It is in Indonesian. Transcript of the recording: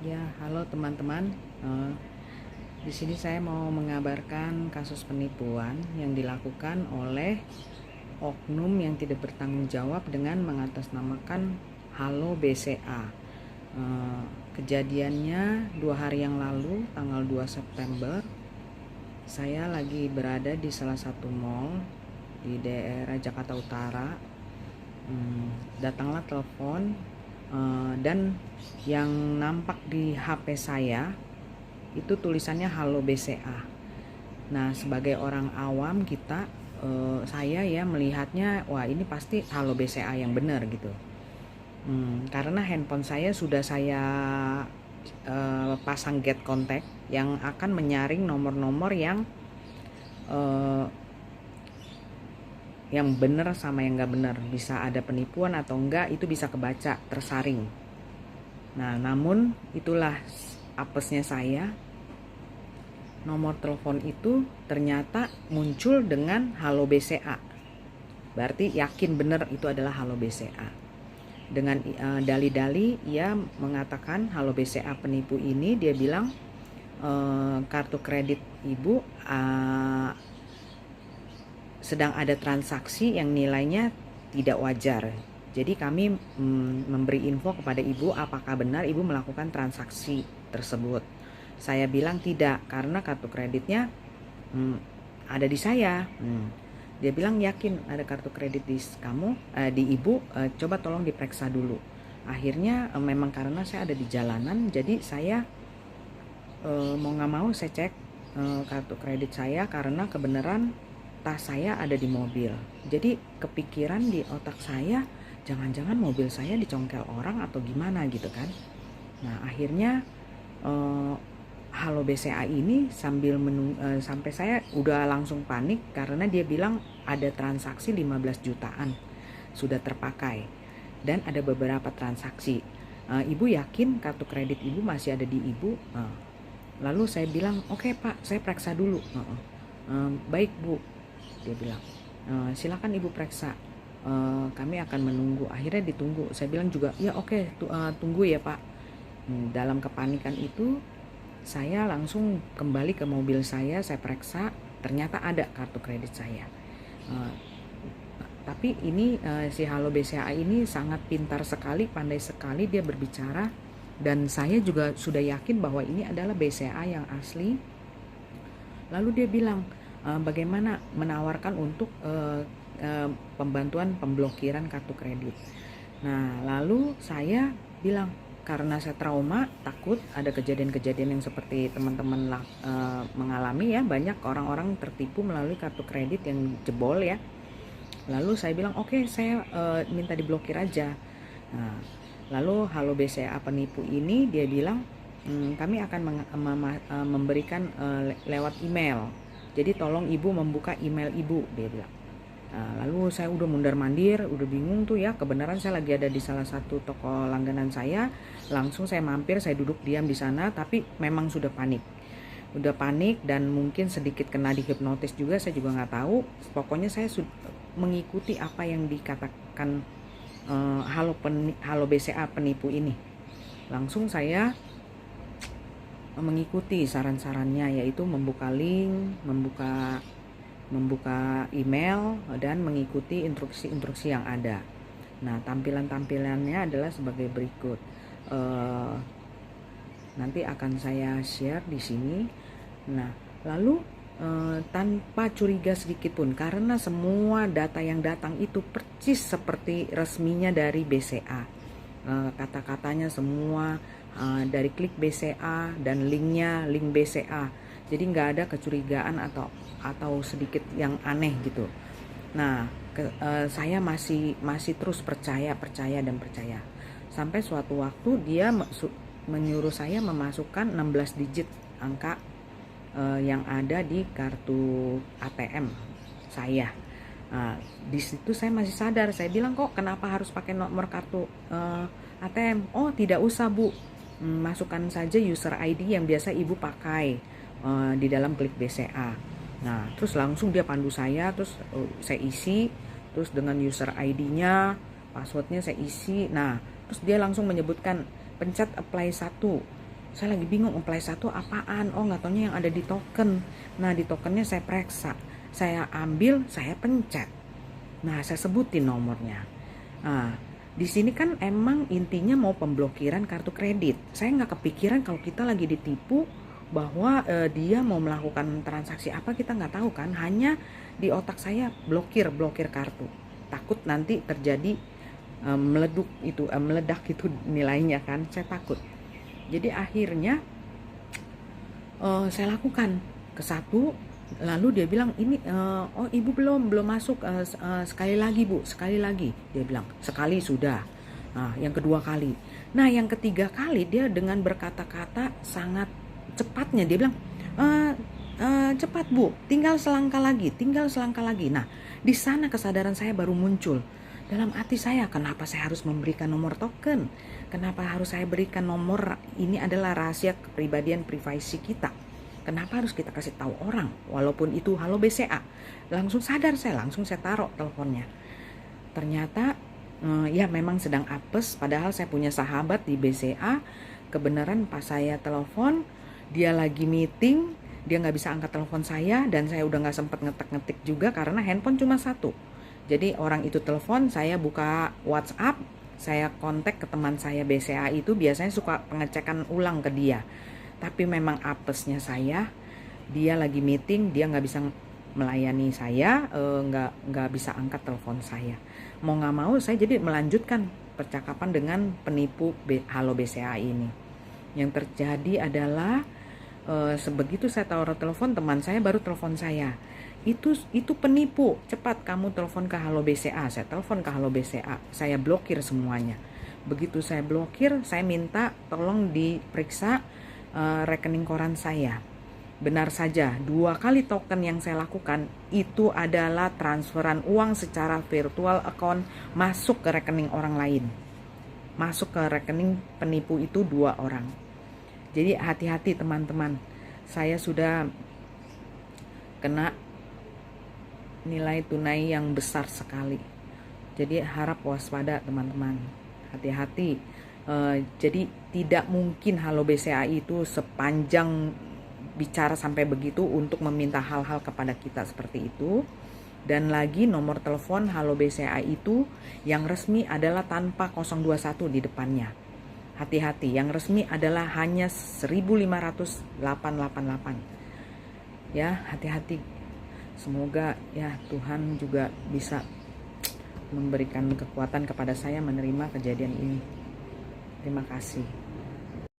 Ya, halo teman-teman. Di sini saya mau mengabarkan kasus penipuan yang dilakukan oleh oknum yang tidak bertanggung jawab dengan mengatasnamakan Halo BCA. Kejadiannya 2 hari yang lalu, tanggal 2 September. Saya lagi berada di salah satu mall di daerah Jakarta Utara. Datanglah telepon, dan yang nampak di HP saya itu tulisannya Halo BCA. Nah, sebagai orang awam saya ya melihatnya, wah ini pasti Halo BCA yang benar gitu. Karena handphone saya sudah saya pasang get contact yang akan menyaring nomor-nomor yang benar sama yang nggak benar, bisa ada penipuan atau enggak, itu bisa kebaca, tersaring. Nah, namun itulah apesnya saya, nomor telepon itu ternyata muncul dengan Halo BCA. Berarti yakin benar itu adalah Halo BCA. Dengan dalih-dalih ia mengatakan Halo BCA penipu ini, dia bilang kartu kredit ibu sedang ada transaksi yang nilainya tidak wajar. Jadi kami memberi info kepada ibu apakah benar ibu melakukan transaksi tersebut. Saya bilang tidak, karena kartu kreditnya ada di saya. Dia bilang yakin ada kartu kredit di ibu, coba tolong diperiksa dulu. Akhirnya memang karena saya ada di jalanan, jadi saya mau nggak mau saya cek kartu kredit saya, karena kebenaran tas saya ada di mobil. Jadi kepikiran di otak saya, jangan-jangan mobil saya dicongkel orang atau gimana gitu kan. Nah, akhirnya Halo BCA ini sampai saya udah langsung panik karena dia bilang ada transaksi 15 jutaan sudah terpakai dan ada beberapa transaksi. Ibu yakin kartu kredit ibu masih ada di ibu? Lalu saya bilang, oke Pak, saya periksa dulu. Baik Bu, dia bilang, silakan ibu periksa, kami akan menunggu. Akhirnya ditunggu. Saya bilang juga, ya oke, tunggu ya Pak. Dalam kepanikan itu saya langsung kembali ke mobil saya periksa, ternyata ada kartu kredit saya. Tapi ini si Halo BCA ini sangat pintar sekali, pandai sekali dia berbicara, dan saya juga sudah yakin bahwa ini adalah BCA yang asli. Lalu dia bilang bagaimana menawarkan untuk pembantuan pemblokiran kartu kredit. Nah, lalu saya bilang, karena saya trauma, takut ada kejadian-kejadian yang seperti teman-teman mengalami ya, banyak orang-orang tertipu melalui kartu kredit yang jebol ya. Lalu saya bilang, oke, saya minta diblokir aja. Nah, lalu Halo BCA penipu ini dia bilang, kami akan memberikan lewat email. Jadi tolong ibu membuka email ibu, dia bilang. Nah, lalu saya udah mundar-mandir, udah bingung tuh ya. Kebenaran saya lagi ada di salah satu toko langganan saya. Langsung saya mampir, saya duduk diam di sana, tapi memang sudah panik. Udah panik dan mungkin sedikit kena dihipnotis juga, saya juga nggak tahu. Pokoknya saya mengikuti apa yang dikatakan Halo BCA penipu ini. Langsung saya mengikuti saran-sarannya, yaitu membuka link, membuka email, dan mengikuti instruksi-instruksi yang ada. Nah, tampilannya adalah sebagai berikut. Nanti akan saya share di sini. Nah, lalu tanpa curiga sedikit pun, karena semua data yang datang itu persis seperti resminya dari BCA. Kata-katanya semua dari klik BCA dan linknya link BCA. Jadi nggak ada kecurigaan atau sedikit yang aneh gitu. Nah, saya masih terus percaya sampai suatu waktu dia menyuruh saya memasukkan 16 digit angka yang ada di kartu ATM saya. Di situ saya masih sadar, saya bilang, kok kenapa harus pakai nomor kartu ATM? Oh, tidak usah Bu, masukkan saja user ID yang biasa ibu pakai di dalam klik BCA. Nah, terus langsung dia pandu saya, terus saya isi, terus dengan user ID-nya, passwordnya saya isi. Nah, terus dia langsung menyebutkan pencet apply 1. Saya lagi bingung apply 1 apaan. Oh, nggak taunya yang ada di token. Nah, di tokennya saya periksa, saya ambil, saya pencet. Nah, saya sebutin nomornya. Nah, di sini kan emang intinya mau pemblokiran kartu kredit. Saya nggak kepikiran kalau kita lagi ditipu, bahwa dia mau melakukan transaksi apa kita nggak tahu kan. Hanya di otak saya blokir kartu. Takut nanti terjadi meledak itu nilainya kan. Saya takut. Jadi akhirnya saya lakukan ke satu, lalu dia bilang ini oh ibu belum masuk, sekali lagi bu, sekali lagi, dia bilang sekali sudah. Nah, yang kedua kali, nah yang ketiga kali dia dengan berkata-kata sangat cepatnya dia bilang cepat bu, tinggal selangkah lagi. Nah, di sana kesadaran saya baru muncul. Dalam hati saya, kenapa saya harus memberikan nomor token? Kenapa harus saya berikan nomor? Ini adalah rahasia kepribadian privasi kita. Kenapa harus kita kasih tahu orang? Walaupun itu halo BCA. Langsung sadar saya, langsung saya taruh teleponnya. Ternyata ya memang sedang apes, padahal saya punya sahabat di BCA. Kebenaran pas saya telepon, dia lagi meeting, dia nggak bisa angkat telepon saya, dan saya udah nggak sempat ngetik juga karena handphone cuma satu. Jadi orang itu telepon, saya buka WhatsApp, saya kontak ke teman saya BCA itu, biasanya suka pengecekan ulang ke dia. Tapi memang apesnya saya, dia lagi meeting, dia nggak bisa melayani saya, nggak bisa angkat telepon saya. Mau nggak mau saya jadi melanjutkan percakapan dengan penipu halo BCA ini. Yang terjadi adalah sebegitu saya taruh telepon, teman saya baru telepon saya. Itu penipu, cepat kamu telepon ke halo BCA. Saya telepon ke halo BCA, saya blokir semuanya. Begitu saya blokir, saya minta tolong diperiksa rekening koran saya. Benar saja, 2 kali token yang saya lakukan itu adalah transferan uang secara virtual account masuk ke rekening orang lain. Masuk ke rekening penipu itu 2 orang. Jadi hati-hati teman-teman, saya sudah kena nilai tunai yang besar sekali. Jadi harap waspada teman-teman, hati-hati. Jadi tidak mungkin halo BCA itu sepanjang bicara sampai begitu untuk meminta hal-hal kepada kita seperti itu. Dan lagi nomor telepon halo BCA itu yang resmi adalah tanpa 021 di depannya. Hati-hati, yang resmi adalah hanya 1.500.888. Ya, hati-hati. Semoga ya Tuhan juga bisa memberikan kekuatan kepada saya menerima kejadian ini. Terima kasih.